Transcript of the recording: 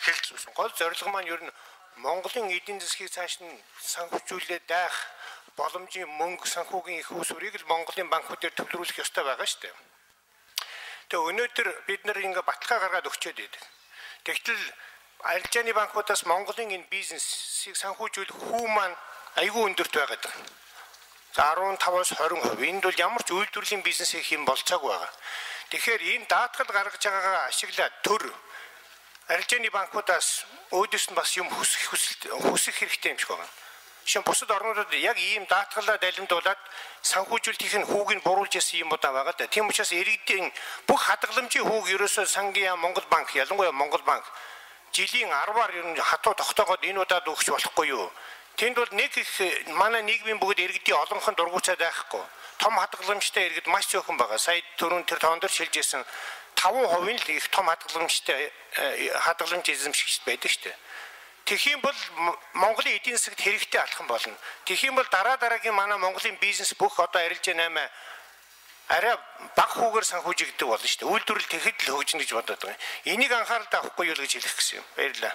хэлж зүйсэн. Гол зорилго маань ер нь Монголын эдийн засгийг цааш нь санхүүжүүлээд даах боломжийн мөнгө санхүүгийн их усүрийг л Монголын банкуудаар төвлөрүүлэх ёстой байгаа шүү дээ. Тэгээ өнөөдөр бид нар ингээ баталгаа гаргаад өгчөөд байдаг. Тэгтэл арилжааны банкудаас Монголын энэ бизнесийг санхүүжүүлэх хүү маань айгүй өндөрт байгаад байна. За 15-аас 20%. Энд бол ямар ч үйлдвэрлэлийн бизнес хийх юм болцоогүй байгаа. Тэгэхээр энэ даатгал гаргаж байгаагаа ашиглаад төр арилжааны банкудаас өөдөөс нь бас юм хүсэх хэрэгтэй юм шиг байна. Жишээ нь бусад орнуудад яг ийм даатгалаа далимдуулаад санхүүжүүлэлтийн хүүг нь буруулж ясан юм удаа байгаа да. Тийм учраас иргэдийн бүх хадгаламжийн хүүг ерөөсөө сангийн Монгол банк, ялангуяа Монгол банк жилийн 10-аар ер нь хатуу тогтоогоод энэ удаад өгч болохгүй юу? Тэнд бол нэг их манай нийгмийн бүгд иргэдийн олонхон дургуцаад байхгүй. Том хадгаламжтай иргэд маш зөөхөн байгаа. Сая түрүүн тэр тоон дээр шилжсэн 5% нь л их том хадгаламжтай хадгаламж эзэмшигч байдаг шүү дээ. Тэгэх юм бол Монголын эдийн засагт хэрэгтэй алхам болно. Тэгэх юм бол дараагийн манай Монголын бизнес бүх одоо арилжаа 8 арай бага хүүгээр санхүүжигддэг болно шүү дээ. Үйлдвэрлэл тэгэхэд л хөгжинэ гэж бодоод байгаа. Энийг анхаарал тавихгүй юу гэж хэлэх гэсэн юм. Баярлалаа.